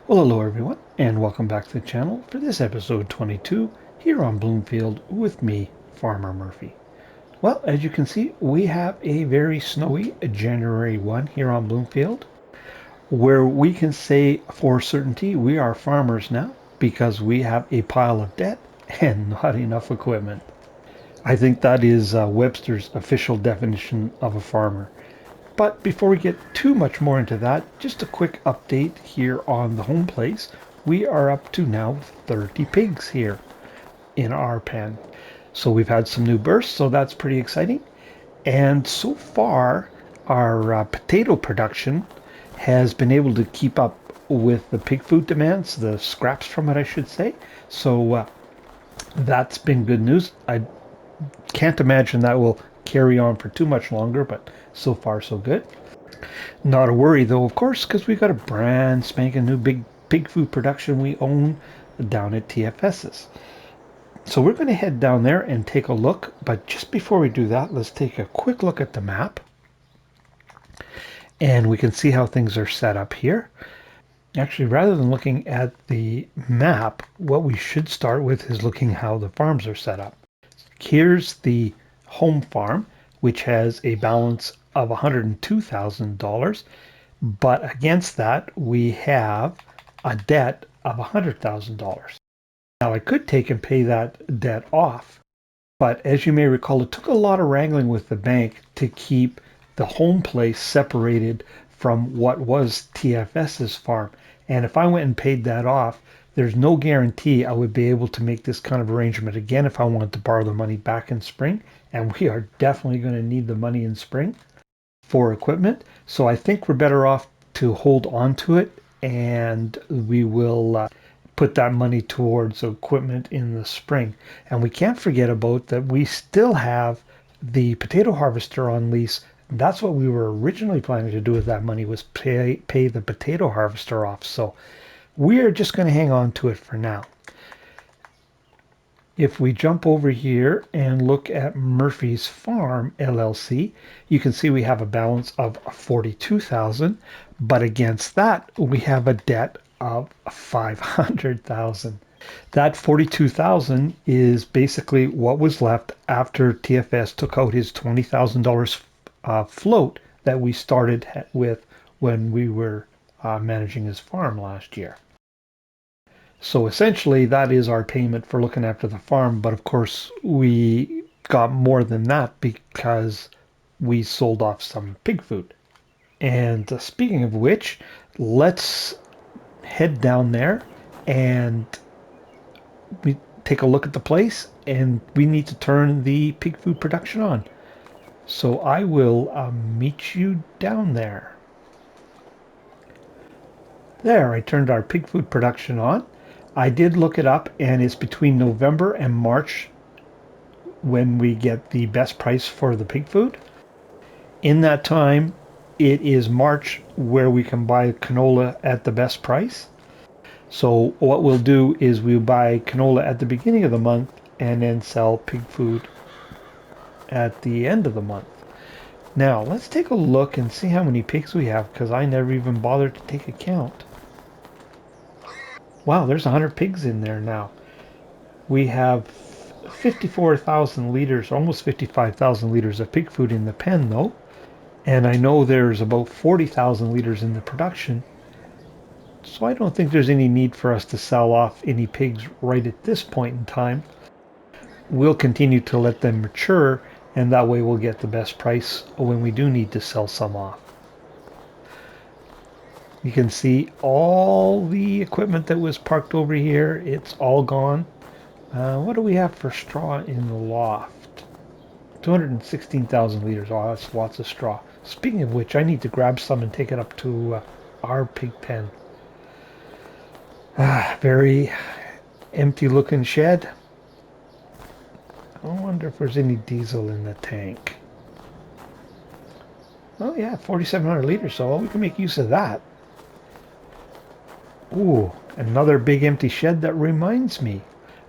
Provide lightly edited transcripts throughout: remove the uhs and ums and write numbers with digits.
Well, hello everyone, and welcome back to the channel for this episode 22 here on Bloomfield with me, Farmer Murphy. Well, as you can see, we have a very snowy January 1 here on Bloomfield, where we can say for certainty we are farmers now because we have a pile of debt and not enough equipment. I think that is Webster's official definition of a farmer. But before we get too much more into that, just a quick update here on the home place. We are up to now 30 pigs here in our pen. So we've had some new births, so that's pretty exciting. And so far, our potato production has been able to keep up with the pig food demands, the scraps from it, I should say. So that's been good news. I can't imagine that will carry on for too much longer, but so far so good. Not a worry though, of course, because we got a brand spanking new big pig food production we own down at TFS's. So we're going to head down there and take a look, but just before we do that, let's take a quick look at the map. And we can see how things are set up here. Actually, rather than looking at the map, what we should start with is looking how the farms are set up. Here's the home farm, which has a balance of $102,000, but against that we have a debt of $100,000. Now I could take and pay that debt off, but as you may recall, it took a lot of wrangling with the bank to keep the home place separated from what was TFS's farm. And if I went and paid that off, there's no guarantee I would be able to make this kind of arrangement again if I wanted to borrow the money back in spring. And we are definitely going to need the money in spring for equipment. So I think we're better off to hold on to it, and we will put that money towards equipment in the spring. And we can't forget about that we still have the potato harvester on lease. That's what we were originally planning to do with that money, was pay the potato harvester off. So we're just going to hang on to it for now. If we jump over here and look at Murphy's Farm LLC, you can see we have a balance of 42,000, but against that we have a debt of 500,000. That 42,000 is basically what was left after TFS took out his $20,000 float that we started with when we were managing his farm last year. So essentially that is our payment for looking after the farm, but of course we got more than that because we sold off some pig food. And speaking of which, let's head down there and we take a look at the place, and we need to turn the pig food production on. So I will meet you down there. There, I turned our pig food production on. I did look it up, and it's between November and March when we get the best price for the pig food. In that time, it is March where we can buy canola at the best price. So what we'll do is we'll buy canola at the beginning of the month and then sell pig food at the end of the month. Now, let's take a look and see how many pigs we have, because I never even bothered to take a count. Wow, there's 100 pigs in there now. We have 54,000 liters, almost 55,000 liters of pig food in the pen though. And I know there's about 40,000 liters in the production. So I don't think there's any need for us to sell off any pigs right at this point in time. We'll continue to let them mature, and that way we'll get the best price when we do need to sell some off. You can see all the equipment that was parked over here, it's all gone. What do we have for straw in the loft? 216,000 liters. Oh, that's lots of straw. Speaking of which, I need to grab some and take it up to our pig pen. Very empty looking shed. I wonder if there's any diesel in the tank. Oh yeah, 4,700 liters, so we can make use of that. Ooh, another big empty shed. That reminds me.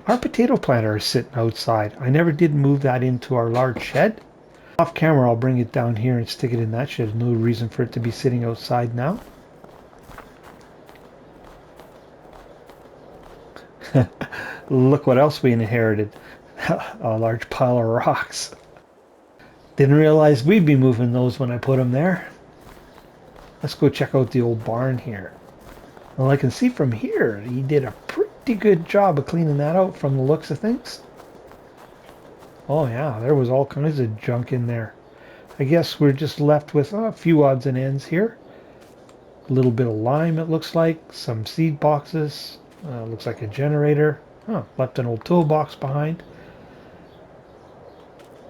Our potato planter is sitting outside. I never did move that into our large shed. Off camera, I'll bring it down here and stick it in that shed. No reason for it to be sitting outside now. Look what else we inherited. A large pile of rocks. Didn't realize we'd be moving those when I put them there. Let's go check out the old barn here. Well, I can see from here, he did a pretty good job of cleaning that out from the looks of things. Oh yeah, there was all kinds of junk in there. I guess we're just left with a few odds and ends here. A little bit of lime, it looks like. Some seed boxes. Looks like a generator. Huh, left an old toolbox behind.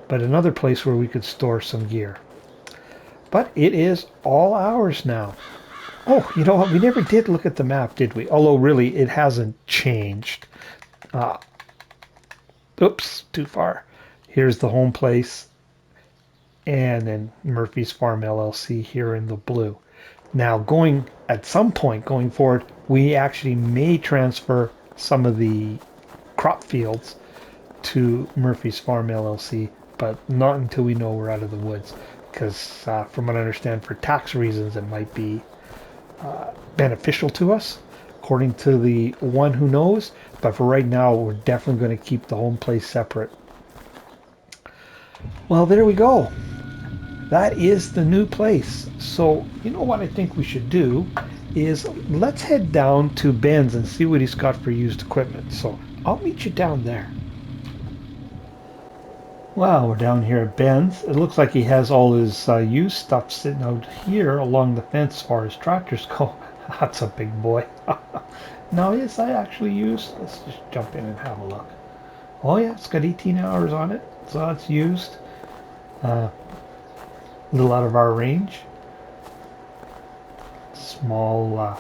But another place where we could store some gear. But it is all ours now. Oh, you know what? We never did look at the map, did we? Although, really, it hasn't changed. Oops, too far. Here's the home place. And then Murphy's Farm LLC here in the blue. Now, at some point going forward, we actually may transfer some of the crop fields to Murphy's Farm LLC, but not until we know we're out of the woods. Because from what I understand, for tax reasons, it might be beneficial to us, according to the one who knows. But for right now, we're definitely going to keep the home place separate. Well, there we go. That is the new place. So, you know what I think we should do is let's head down to Ben's and see what he's got for used equipment. So, I'll meet you down there. Well, we're down here at Ben's. It looks like he has all his used stuff sitting out here along the fence as far as tractors go. That's a big boy. Now, is that actually used? Let's just jump in and have a look. Oh yeah, it's got 18 hours on it, so that's used. A little out of our range. Small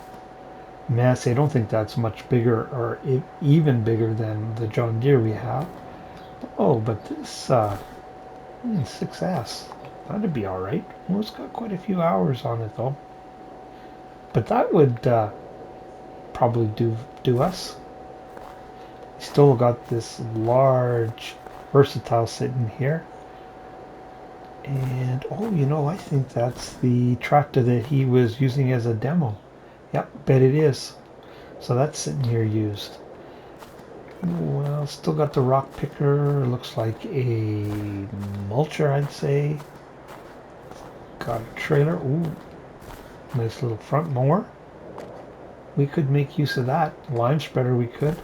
Massey. I don't think that's much bigger or even bigger than the John Deere we have. Oh, but this 6S, that'd be alright. Well, it's got quite a few hours on it though. But that would probably do us. Still got this large versatile sitting here. And, oh, you know, I think that's the tractor that he was using as a demo. Yep, bet it is. So that's sitting here used. Well, still got the rock picker. Looks like a mulcher, I'd say. Got a trailer. Ooh, nice little front mower. We could make use of that. Lime spreader we could.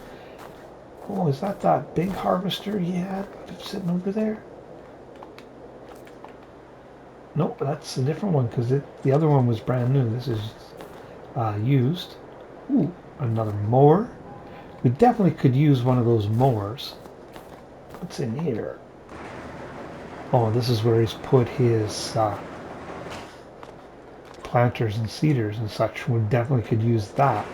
Oh, is that big harvester he had sitting over there? Nope, that's a different one because the other one was brand new. This is used. Ooh, another mower. We definitely could use one of those mowers. What's in here? Oh, this is where he's put his planters and seeders and such. We definitely could use that.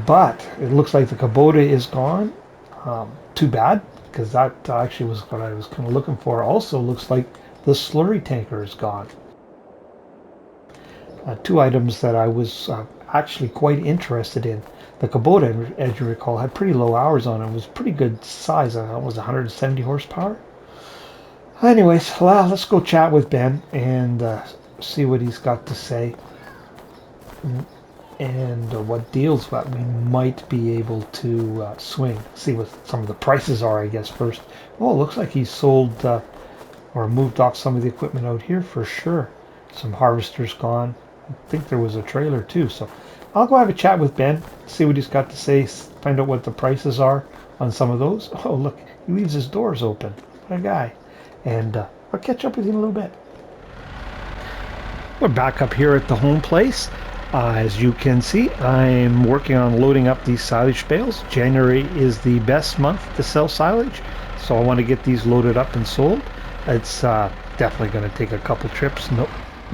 But it looks like the Kubota is gone. Too bad, because that actually was what I was kind of looking for. Also looks like the slurry tanker is gone. Two items that I was actually quite interested in. The Kubota, as you recall, had pretty low hours on it. It was pretty good size. It was 170 horsepower. Anyways, well, let's go chat with Ben and see what he's got to say. And what deals that we might be able to swing. See what some of the prices are, I guess, first. Oh, it looks like he sold or moved off some of the equipment out here for sure. Some harvesters gone. I think there was a trailer too. So I'll go have a chat with Ben, see what he's got to say, find out what the prices are on some of those. Oh, look, he leaves his doors open. What a guy. And I'll catch up with you in a little bit. We're back up here at the home place. As you can see, I'm working on loading up these silage bales. January is the best month to sell silage, so I want to get these loaded up and sold. It's definitely going to take a couple trips,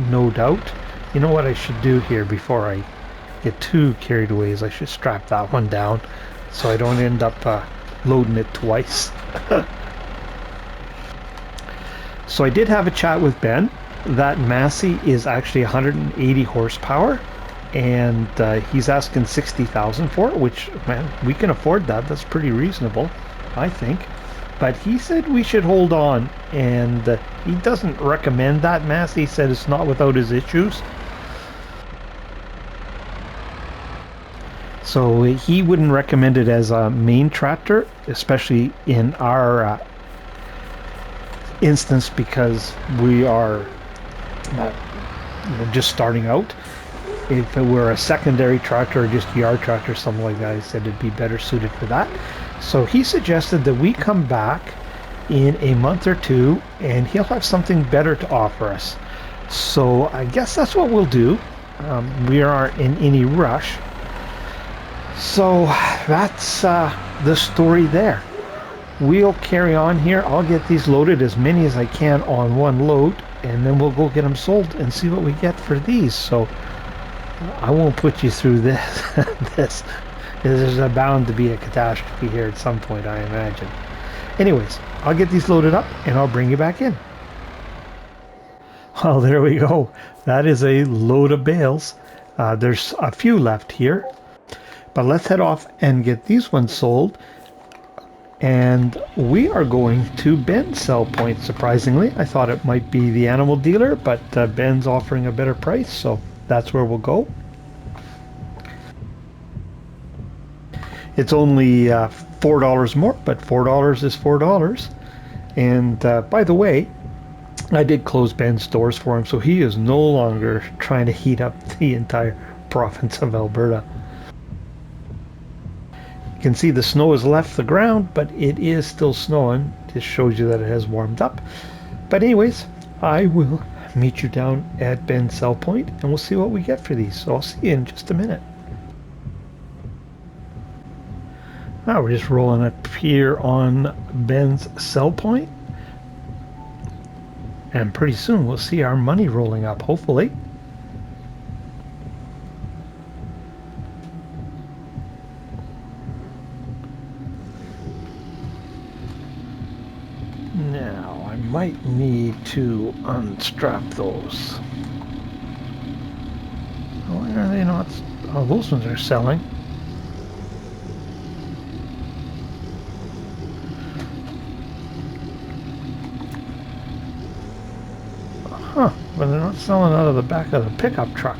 no doubt. You know what I should do here before I get too carried away is I should strap that one down so I don't end up loading it twice. So I did have a chat with Ben. That Massey is actually 180 horsepower. And he's asking $60,000 for it, which, man, we can afford that. That's pretty reasonable, I think. But he said we should hold on, and he doesn't recommend that Massey. He said it's not without his issues. So he wouldn't recommend it as a main tractor, especially in our instance, because we are just starting out. If it were a secondary tractor or just yard tractor, something like that, he said it'd be better suited for that. So he suggested that we come back in a month or two and he'll have something better to offer us. So I guess that's what we'll do. We aren't in any rush. So that's the story there. We'll carry on here. I'll get these loaded, as many as I can on one load, and then we'll go get them sold and see what we get for these. So I won't put you through this. There's bound to be a catastrophe here at some point, I imagine. Anyways, I'll get these loaded up and I'll bring you back in. Well, there we go. That is a load of bales. There's a few left here, but let's head off and get these ones sold. And we are going to Ben's sell point, surprisingly. I thought it might be the animal dealer, but Ben's offering a better price, so that's where we'll go. It's only $4 more, but $4 is $4. And by the way, I did close Ben's doors for him, so he is no longer trying to heat up the entire province of Alberta. You can see the snow has left the ground, but it is still snowing. Just shows you that it has warmed up. But anyways, I will meet you down at Ben's sell point and we'll see what we get for these. So I'll see you in just a minute. Now we're just rolling up here on Ben's sell point. And pretty soon we'll see our money rolling up, hopefully. Now I might need to unstrap those. Why are they not? Oh, those ones are selling. Huh, but they're not selling out of the back of the pickup truck.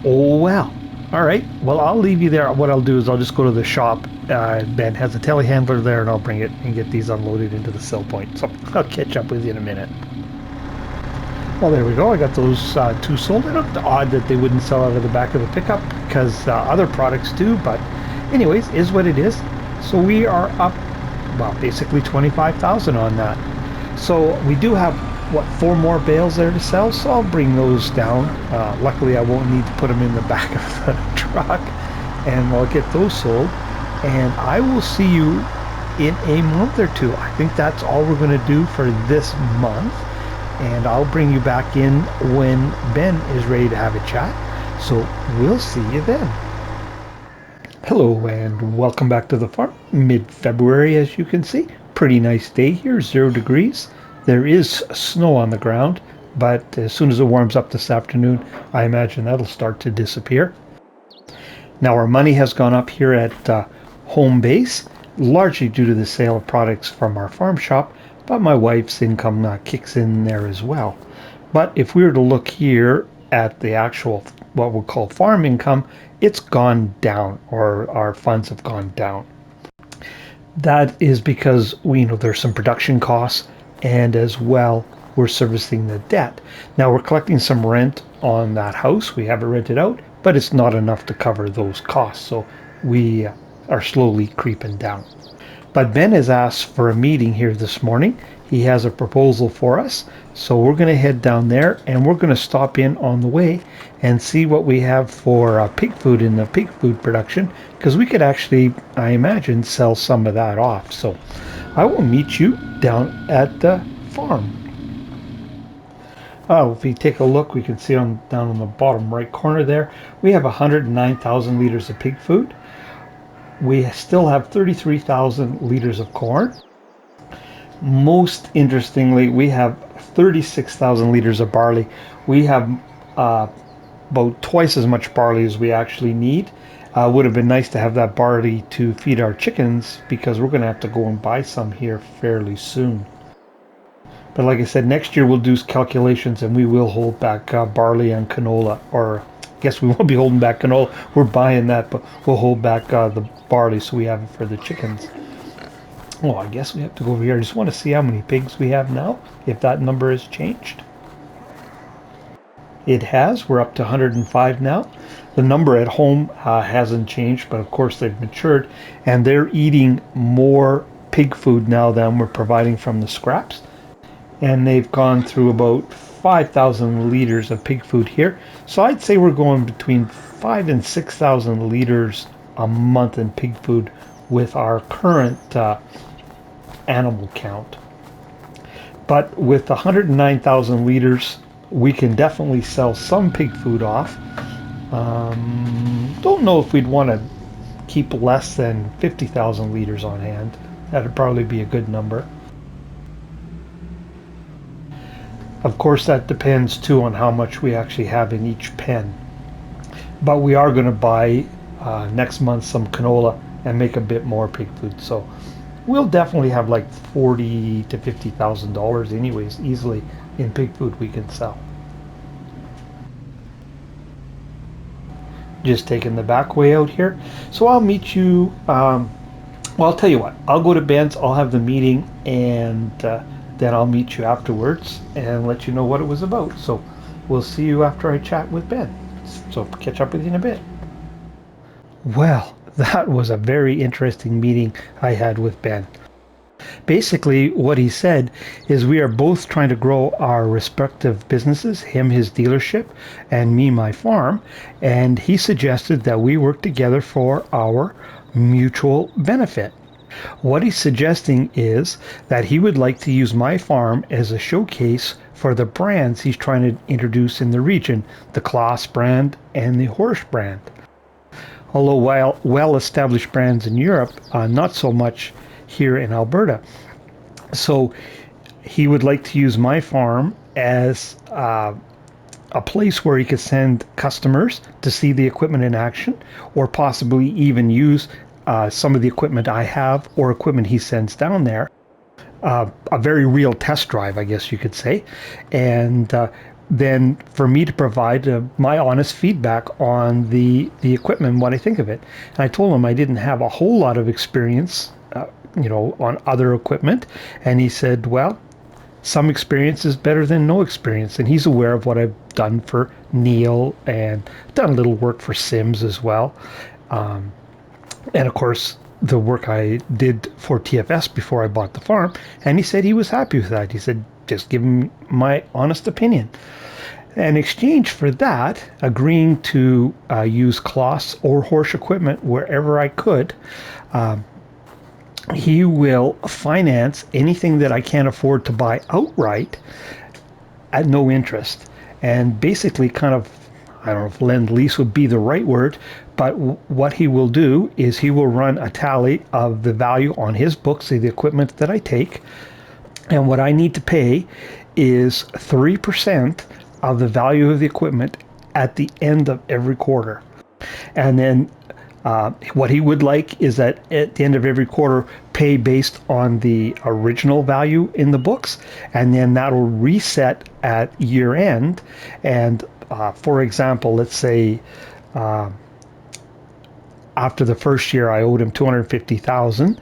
Oh well. Alright, well I'll leave you there. What I'll do is I'll just go to the shop. Ben has a telehandler there and I'll bring it and get these unloaded into the sell point. So I'll catch up with you in a minute. Well, there we go. I got those two sold. It looked odd that they wouldn't sell out of the back of the pickup because other products do, but anyways, is what it is. So we are up, well, basically 25,000 on that. So we do have, what, 4 more bales there to sell, so I'll bring those down. Luckily I won't need to put them in the back of the truck, and I'll get those sold, and I will see you in a month or two. I think that's all we're going to do for this month, and I'll bring you back in when Ben is ready to have a chat. So we'll see you then. Hello and welcome back to the farm. Mid-February, as you can see. Pretty nice day here, 0 degrees. There is snow on the ground, but as soon as it warms up this afternoon, I imagine that'll start to disappear. Now our money has gone up here at home base, largely due to the sale of products from our farm shop, but my wife's income kicks in there as well. But if we were to look here at the actual, what we'll call farm income, it's gone down, or our funds have gone down. That is because there's some production costs, and as well we're servicing the debt. Now we're collecting some rent on that house. We have it rented out, but it's not enough to cover those costs, so we are slowly creeping down. But Ben has asked for a meeting here this morning. He has a proposal for us, so we're going to head down there and we're going to stop in on the way and see what we have for pig food in the pig food production, because we could actually, I imagine, sell some of that off. So I will meet you down at the farm. If we take a look, we can see down on the bottom right corner there, we have 109,000 liters of pig food. We still have 33,000 liters of corn. Most interestingly, we have 36,000 liters of barley. We have about twice as much barley as we actually need. Would have been nice to have that barley to feed our chickens, because we're going to have to go and buy some here fairly soon. But like I said, next year we'll do calculations and we will hold back barley and canola, or guess we won't be holding back canola. We're buying that, but we'll hold back the barley so we have it for the chickens. Oh, I guess we have to go over here. I just want to see how many pigs we have now, if that number has changed. It has. We're up to 105 now. The number at home hasn't changed, but of course they've matured, and they're eating more pig food now than we're providing from the scraps. And they've gone through about 5,000 liters of pig food here. So I'd say we're going between 5 and 6,000 liters a month in pig food with our current animal count. But with 109,000 liters, we can definitely sell some pig food off. Don't know if we'd want to keep less than 50,000 liters on hand. That'd probably be a good number. Of course, that depends too on how much we actually have in each pen. But we are going to buy next month some canola and make a bit more pig food. So we'll definitely have like $40,000 to $50,000 anyways, easily in pig food we can sell. Just taking the back way out here. So I'll meet you, well, I'll tell you what, I'll go to Ben's, I'll have the meeting, and then I'll meet you afterwards and let you know what it was about. So we'll see you after I chat with Ben. So catch up with you in a bit. Well, that was a very interesting meeting I had with Ben. Basically, what he said is we are both trying to grow our respective businesses, him his dealership and me my farm, and he suggested that we work together for our mutual benefit. What he's suggesting is that he would like to use my farm as a showcase for the brands he's trying to introduce in the region, the Klaas brand and the Horsch brand. Although while well-established brands in Europe, not so much here in Alberta. So he would like to use my farm as a place where he could send customers to see the equipment in action, or possibly even use some of the equipment I have or equipment he sends down there. A very real test drive, I guess you could say. And then for me to provide my honest feedback on the equipment, what I think of it. And I told him I didn't have a whole lot of experience on other equipment. And he said, well, some experience is better than no experience. And he's aware of what I've done for Neil and done a little work for Sims as well. And of course, the work I did for TFS before I bought the farm. And he said he was happy with that. He said, just give him my honest opinion. In exchange for that, agreeing to use Klaas or Horsch equipment wherever I could, he will finance anything that I can't afford to buy outright at no interest. And basically kind of, I don't know if lend-lease would be the right word, but what he will do is he will run a tally of the value on his books of the equipment that I take. And what I need to pay is 3% of the value of the equipment at the end of every quarter. And then what he would like is that at the end of every quarter, pay based on the original value in the books, and then that'll reset at year end. And for example, let's say after the first year, I owed him $250,000,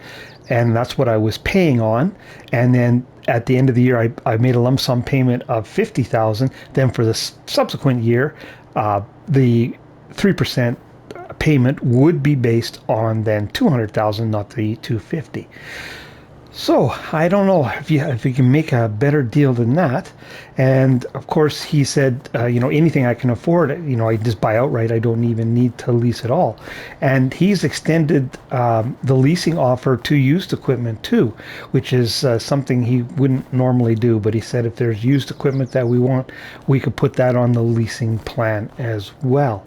and that's what I was paying on. And then at the end of the year, I made a lump sum payment of $50,000. Then for the subsequent year, the 3% payment would be based on then $200,000, not the $250,000. So I don't know if you can make a better deal than that. And of course, he said, anything I can afford, I just buy outright. I don't even need to lease at all. And he's extended the leasing offer to used equipment too, which is something he wouldn't normally do. But he said if there's used equipment that we want, we could put that on the leasing plan as well.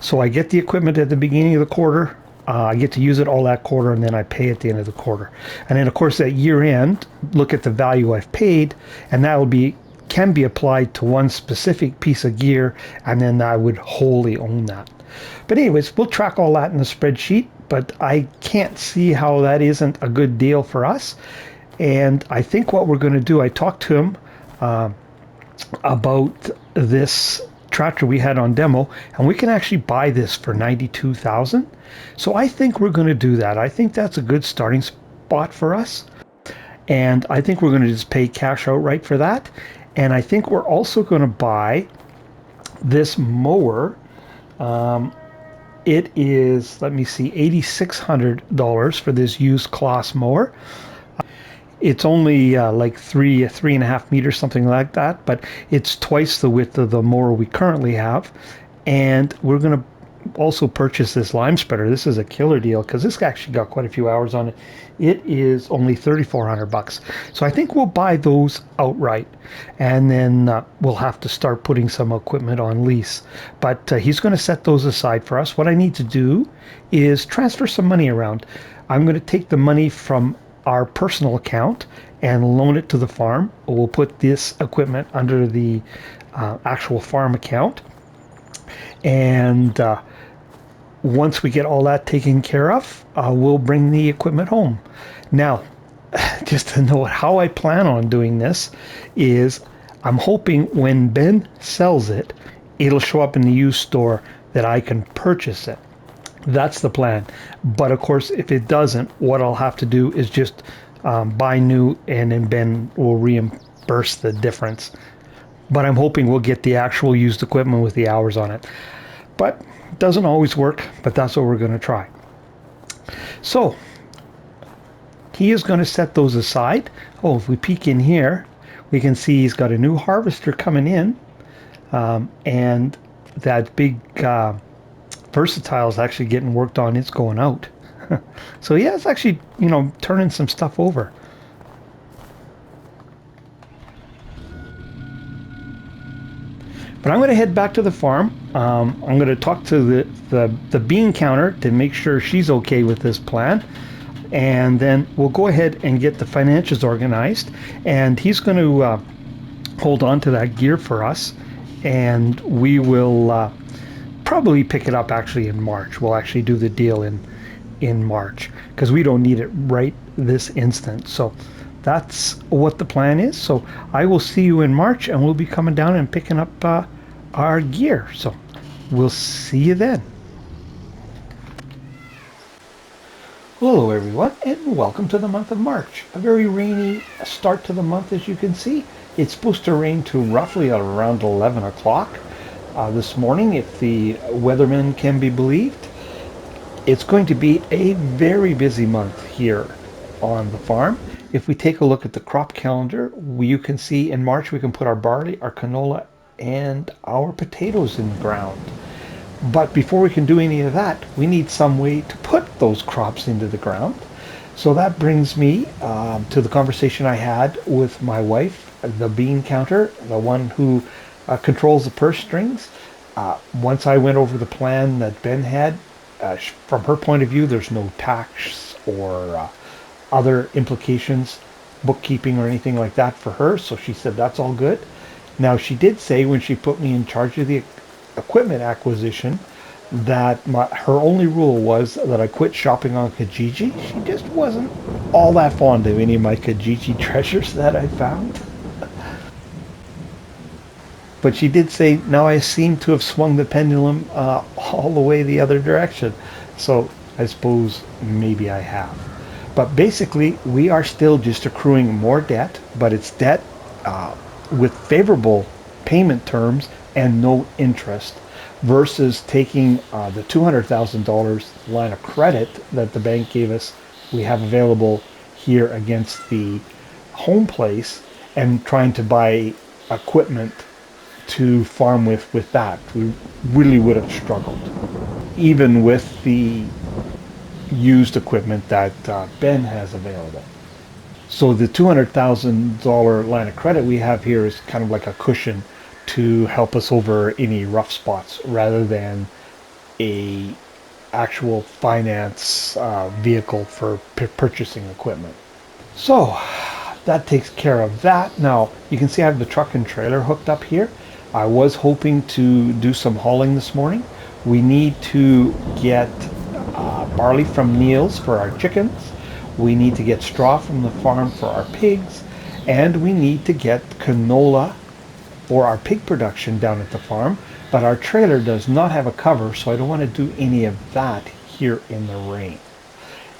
So I get the equipment at the beginning of the quarter. I get to use it all that quarter, and then I pay at the end of the quarter. And then, of course, at year end, look at the value I've paid, and that can be applied to one specific piece of gear, and then I would wholly own that. But anyways, we'll track all that in the spreadsheet, but I can't see how that isn't a good deal for us. And I think what we're going to do, I talked to him about this tractor we had on demo, and we can actually buy this for $92,000. So I think we're going to do that. I think that's a good starting spot for us. And I think we're going to just pay cash outright for that. And I think we're also going to buy this mower. It is, let me see, $8,600 for this used Claas mower. It's only like 3.5 meters, something like that, but it's twice the width of the mower we currently have. And we're going to also purchase this lime spreader. This is a killer deal because this actually got quite a few hours on it. It is only $3,400. So I think we'll buy those outright, and then we'll have to start putting some equipment on lease. But he's going to set those aside for us. What I need to do is transfer some money around. I'm going to take the money from our personal account and loan it to the farm. We'll put this equipment under the actual farm account, and once we get all that taken care of, we'll bring the equipment home. Now, just to know how I plan on doing this is I'm hoping when Ben sells it, it'll show up in the used store that I can purchase it. That's the plan. But of course, if it doesn't, what I'll have to do is just buy new, and then Ben will reimburse the difference. But I'm hoping we'll get the actual used equipment with the hours on it. But it doesn't always work, but that's what we're going to try. So he is going to set those aside. Oh, if we peek in here, we can see he's got a new harvester coming in, and that big versatile is actually getting worked on. It's going out. So yeah, it's actually, turning some stuff over. But I'm going to head back to the farm. I'm going to talk to the bean counter to make sure she's okay with this plan. And then we'll go ahead and get the financials organized. And he's going to hold on to that gear for us. And we will probably pick it up actually in March. We'll actually do the deal in March because we don't need it right this instant. So that's what the plan is. So I will see you in March, and we'll be coming down and picking up our gear. So we'll see you then. Hello everyone, and welcome to the month of March. A very rainy start to the month, as you can see. It's supposed to rain to roughly around 11 o'clock this morning, if the weatherman can be believed. It's going to be a very busy month here on the farm. If we take a look at the crop calendar, you can see in March we can put our barley, our canola, and our potatoes in the ground. But before we can do any of that, we need some way to put those crops into the ground. So that brings me to the conversation I had with my wife, the bean counter, the one who controls the purse strings. Once I went over the plan that Ben had, from her point of view, there's no tax or other implications, bookkeeping or anything like that for her. So she said that's all good. Now, she did say when she put me in charge of the equipment acquisition that her only rule was that I quit shopping on Kijiji. She just wasn't all that fond of any of my Kijiji treasures that I found. But she did say, now I seem to have swung the pendulum all the way the other direction. So I suppose maybe I have. But basically, we are still just accruing more debt, but it's debt with favorable payment terms and no interest, versus taking the $200,000 line of credit that the bank gave us, we have available here against the home place, and trying to buy equipment to farm with that. We really would have struggled, even with the used equipment that Ben has available. So the $200,000 line of credit we have here is kind of like a cushion to help us over any rough spots, rather than a actual finance vehicle for purchasing equipment. So that takes care of that. Now you can see I have the truck and trailer hooked up here. I was hoping to do some hauling this morning. We need to get barley from Neil's for our chickens. We need to get straw from the farm for our pigs, and we need to get canola for our pig production down at the farm. But our trailer does not have a cover, so I don't want to do any of that here in the rain.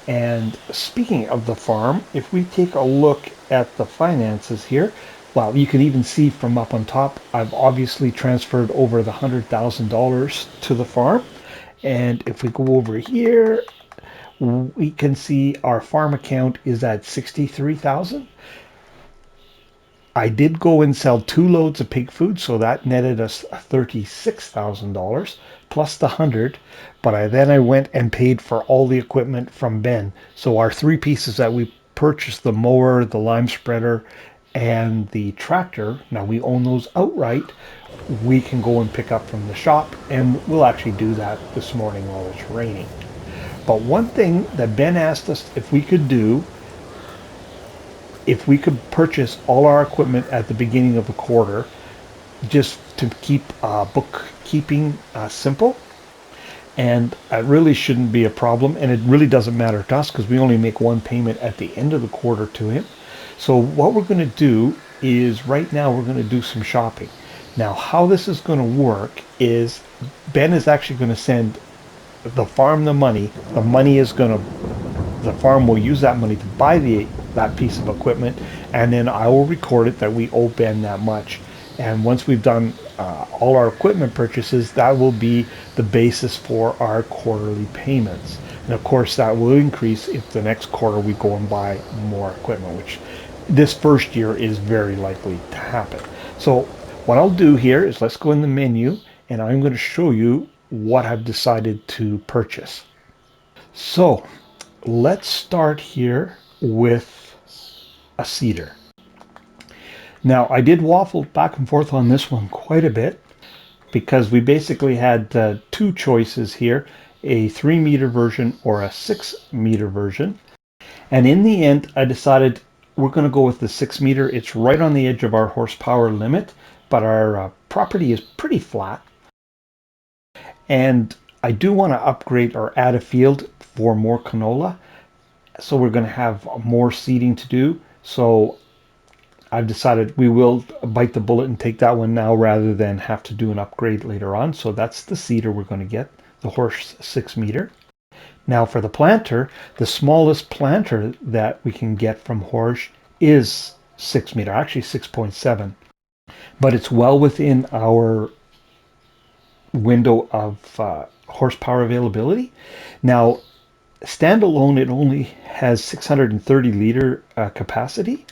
And speaking of the farm, if we take a look at the finances here, well, you can even see from up on top, I've obviously transferred over the $100,000 to the farm. And if we go over here, we can see our farm account is at 63,000. I did go and sell 2 loads of pig food, so that netted us $36,000 plus the 100. But then I went and paid for all the equipment from Ben. So our 3 pieces that we purchased, the mower, the lime spreader, and the tractor, now we own those outright. We can go and pick up from the shop, and we'll actually do that this morning while it's raining. But one thing that Ben asked us if we could do, if we could purchase all our equipment at the beginning of the quarter, just to keep bookkeeping simple. And it really shouldn't be a problem, and it really doesn't matter to us because we only make one payment at the end of the quarter to him. So what we're going to do is right now we're going to do some shopping. Now how this is going to work is Ben is actually going to send the farm the money. The money is going to, the farm will use that money to buy that piece of equipment, and then I will record it that we owe Ben that much. And once we've done all our equipment purchases, that will be the basis for our quarterly payments. And of course that will increase if the next quarter we go and buy more equipment, which this first year is very likely to happen. So what I'll do here is let's go in the menu, and I'm going to show you what I've decided to purchase. So let's start here with a seeder. Now I did waffle back and forth on this one quite a bit because we basically had 2 choices here, a 3-meter version or a 6-meter version. And in the end, I decided we're going to go with the 6-meter. It's right on the edge of our horsepower limit, but our property is pretty flat. And I do want to upgrade or add a field for more canola. So we're going to have more seeding to do. So I've decided we will bite the bullet and take that one now rather than have to do an upgrade later on. So that's the seeder we're going to get, the horse 6-meter. Now for the planter, the smallest planter that we can get from Horsch is 6-meter, actually 6.7. But it's well within our window of horsepower availability. Now, standalone, it only has 630 liter capacity,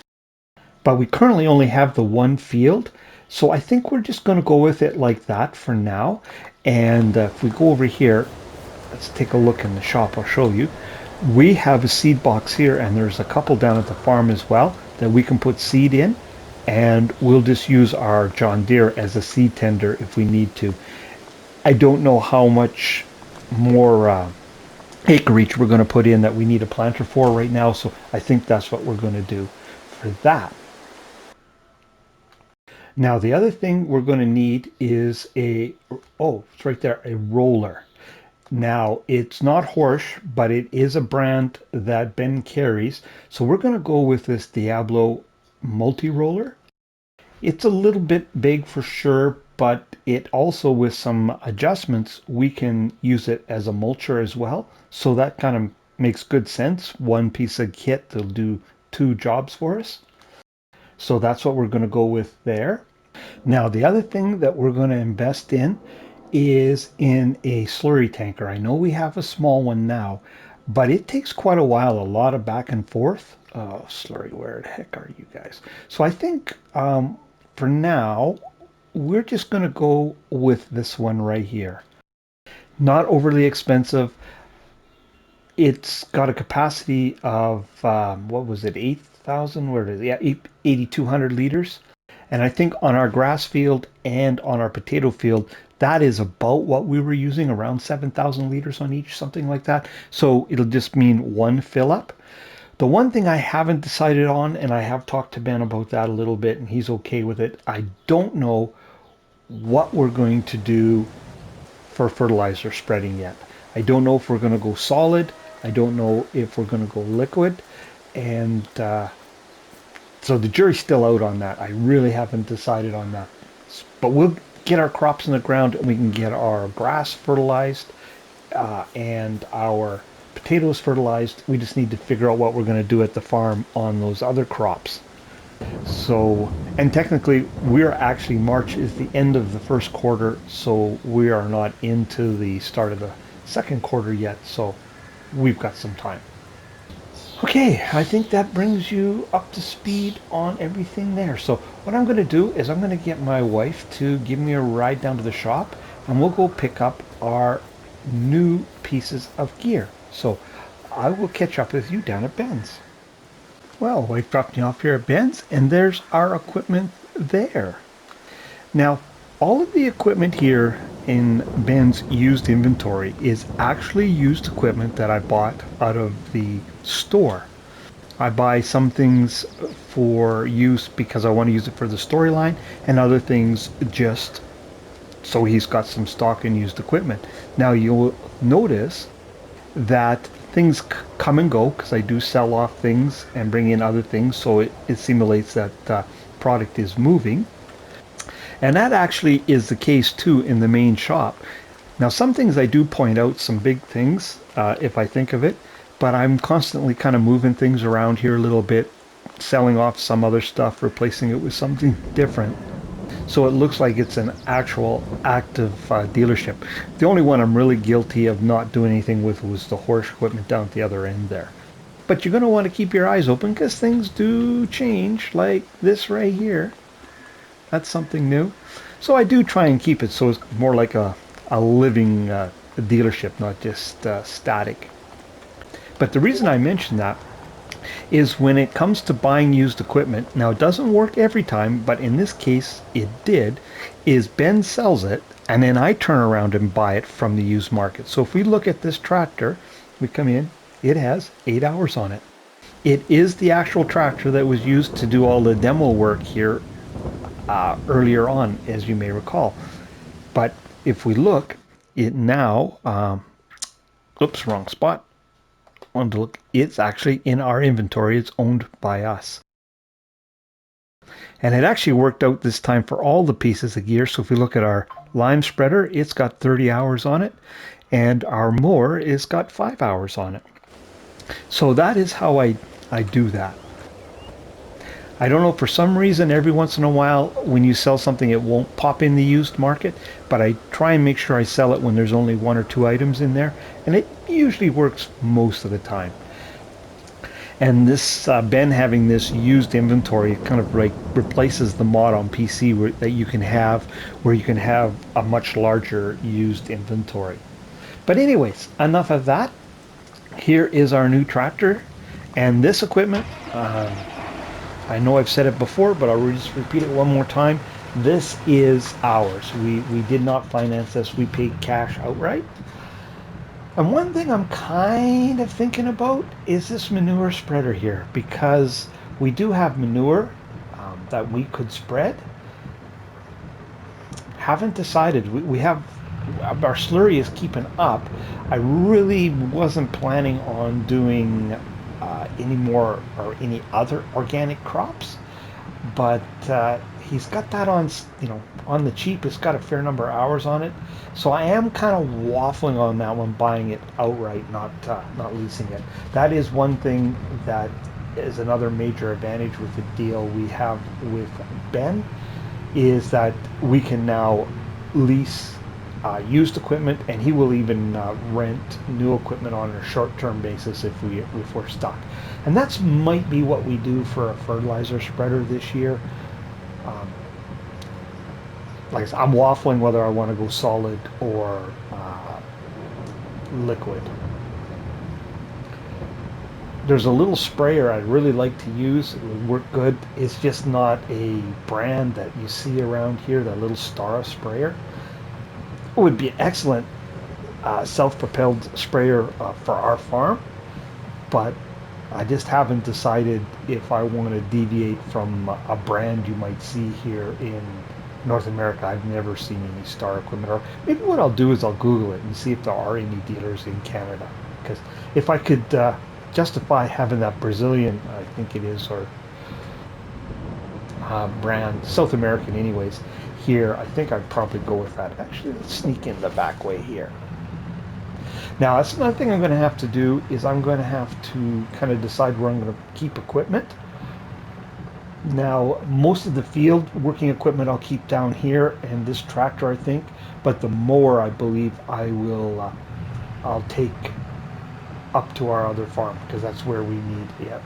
but we currently only have the one field. So I think we're just going to go with it like that for now. And if we go over here, let's take a look in the shop. I'll show you. We have a seed box here, and there's a couple down at the farm as well that we can put seed in, and we'll just use our John Deere as a seed tender if we need to. I don't know how much more acreage we're going to put in that we need a planter for right now, so I think that's what we're going to do for that. Now the other thing we're going to need is it's right there, a roller. Now it's not Horsch, but it is a brand that Ben carries, so we're going to go with this Diablo multi-roller. It's a little bit big for sure, but it also, with some adjustments, we can use it as a mulcher as well. So that kind of makes good sense. One piece of kit that'll do 2 jobs for us. So that's what we're going to go with there. Now the other thing that we're going to invest in is in a slurry tanker. I know we have a small one now, but it takes quite a while, a lot of back and forth. Oh, slurry, where the heck are you guys? So I think for now, we're just going to go with this one right here. Not overly expensive. It's got a capacity of, what was it, 8,000? Where is it? Yeah, 8,200 liters. And I think on our grass field and on our potato field, that is about what we were using, around 7,000 liters on each, something like that. So it'll just mean one fill up. The one thing I haven't decided on, and I have talked to Ben about that a little bit, and he's okay with it, I don't know what we're going to do for fertilizer spreading yet. I don't know if we're going to go solid. I don't know if we're going to go liquid. And so the jury's still out on that. I really haven't decided on that. But get our crops in the ground and we can get our grass fertilized and our potatoes fertilized. We just need to figure out what we're going to do at the farm on those other crops. So, and technically March is the end of the first quarter, so we are not into the start of the second quarter yet, so we've got some time. Okay, I think that brings you up to speed on everything there. So what I'm going to do is I'm going to get my wife to give me a ride down to the shop, and we'll go pick up our new pieces of gear. So I will catch up with you down at Ben's. Well, wife dropped me off here at Ben's, and there's our equipment there. Now, all of the equipment here in Ben's used inventory is actually used equipment that I bought out of the store. I buy some things for use because I want to use it for the storyline, and other things just so he's got some stock in used equipment. Now you'll notice that things come and go because I do sell off things and bring in other things, so it simulates that product is moving. And that actually is the case too in the main shop. Now some things I do point out, some big things, if I think of it, but I'm constantly kind of moving things around here a little bit, selling off some other stuff, replacing it with something different. So it looks like it's an actual active dealership. The only one I'm really guilty of not doing anything with was the horse equipment down at the other end there. But you're going to want to keep your eyes open because things do change, like this right here. That's something new. So I do try and keep it so it's more like a living dealership, not just static. But the reason I mention that is when it comes to buying used equipment, now it doesn't work every time, but in this case it did, is Ben sells it and then I turn around and buy it from the used market. So if we look at this tractor, we come in, it has 8 hours on it. It is the actual tractor that was used to do all the demo work here earlier on, as you may recall. But if we look, it now, oops, wrong spot. Want to look, it's actually in our inventory. It's owned by us. And it actually worked out this time for all the pieces of gear. So if we look at our lime spreader, it's got 30 hours on it. And our mower is got 5 hours on it. So that is how I do that. I don't know, for some reason, every once in a while, when you sell something, it won't pop in the used market, but I try and make sure I sell it when there's only 1 or 2 items in there, and it usually works most of the time. And this Ben having this used inventory kind of like replaces the mod on PC that you can have, where you can have a much larger used inventory. But anyways, enough of that. Here is our new tractor, and this equipment, I know I've said it before, but I'll just repeat it one more time. This is ours. We did not finance this. We paid cash outright. And one thing I'm kind of thinking about is this manure spreader here, because we do have manure that we could spread. Haven't decided. We have, our slurry is keeping up. I really wasn't planning on doing any more or any other organic crops, but he's got that on, on the cheap. It's got a fair number of hours on it, so I am kind of waffling on that one, buying it outright, not leasing it. That is one thing that is another major advantage with the deal we have with Ben, is that we can now lease used equipment, and he will even rent new equipment on a short-term basis if we're stuck. And that's might be what we do for a fertilizer spreader this year. Like I said, I'm waffling whether I want to go solid or liquid. There's a little sprayer I'd really like to use. It would work good. It's just not a brand that you see around here, that little Stara sprayer. It would be an excellent self-propelled sprayer for our farm, but I just haven't decided if I want to deviate from a brand you might see here in North America. I've never seen any Star equipment, or maybe what I'll do is I'll Google it and see if there are any dealers in Canada, because if I could justify having that Brazilian, I think it is, or brand, South American anyways, here, I think I'd probably go with that. Actually, let's sneak in the back way here. Now, that's another thing I'm going to have to do is I'm going to have to kind of decide where I'm going to keep equipment. Now, most of the field working equipment I'll keep down here, and this tractor, I think. But the mower, I believe, I'll take up to our other farm because that's where we need it.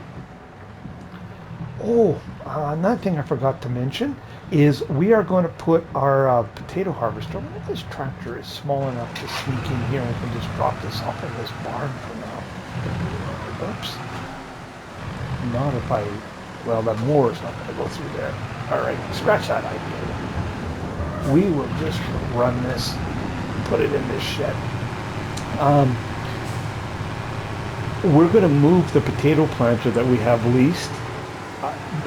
Oh, another thing I forgot to mention is we are going to put our potato harvester. I wonder if this tractor is small enough to sneak in here and we can just drop this off in this barn for now. Oops. Not if I, well, that mower's not going to go through there. All right, scratch that idea. We will just run this, put it in this shed. We're going to move the potato planter that we have leased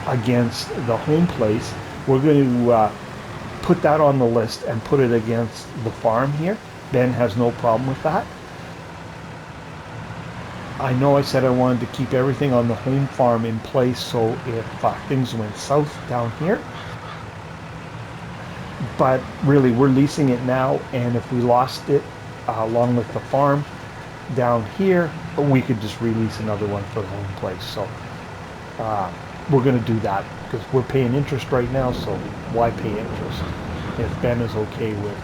against the home place. We're going to put that on the list and put it against the farm here. Ben has no problem with that. I know I said I wanted to keep everything on the home farm in place, so if things went south down here. But really, we're leasing it now, and if we lost it along with the farm down here, we could just release another one for the home place. So we're going to do that because we're paying interest right now, so why pay interest if Ben is okay with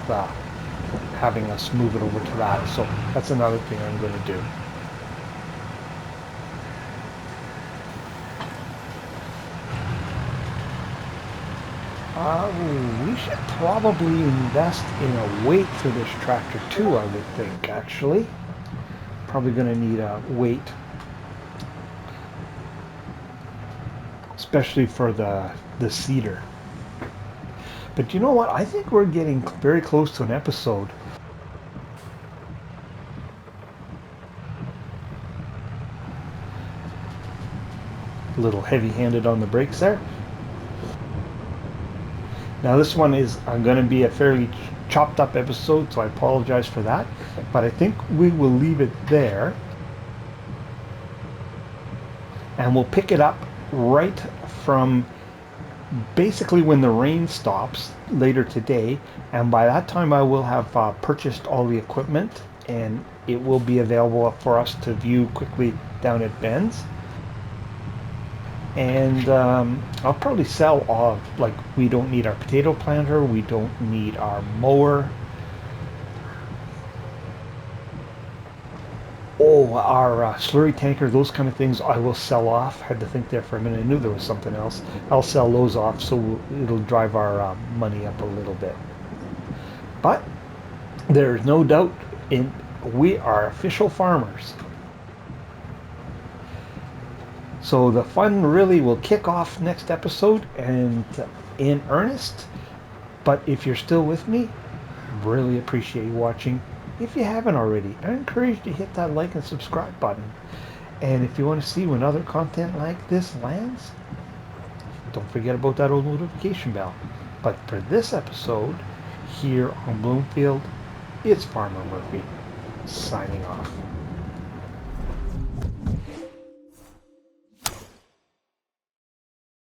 having us move it over to that. So that's another thing I'm going to do. We should probably invest in a weight for this tractor too, I would think, actually. Probably going to need a weight, especially for the cedar. But you know what? I think we're getting very close to an episode. A little heavy-handed on the brakes there. Now this one is going to be a fairly chopped up episode, so I apologize for that. But I think we will leave it there. And we'll pick it up right from basically when the rain stops later today. And by that time I will have purchased all the equipment and it will be available for us to view quickly down at Ben's. And I'll probably sell all, like, we don't need our potato planter, we don't need our mower. Oh, our slurry tanker, those kind of things I will sell off. Had to think there for a minute, I knew there was something else. I'll sell those off so it'll drive our money up a little bit. But there's no doubt we are official farmers. So the fun really will kick off next episode and in earnest. But if you're still with me, really appreciate you watching. If you haven't already, I encourage you to hit that like and subscribe button. And if you want to see when other content like this lands, don't forget about that old notification bell. But for this episode, here on Bloomfield, it's Farmer Murphy, signing off.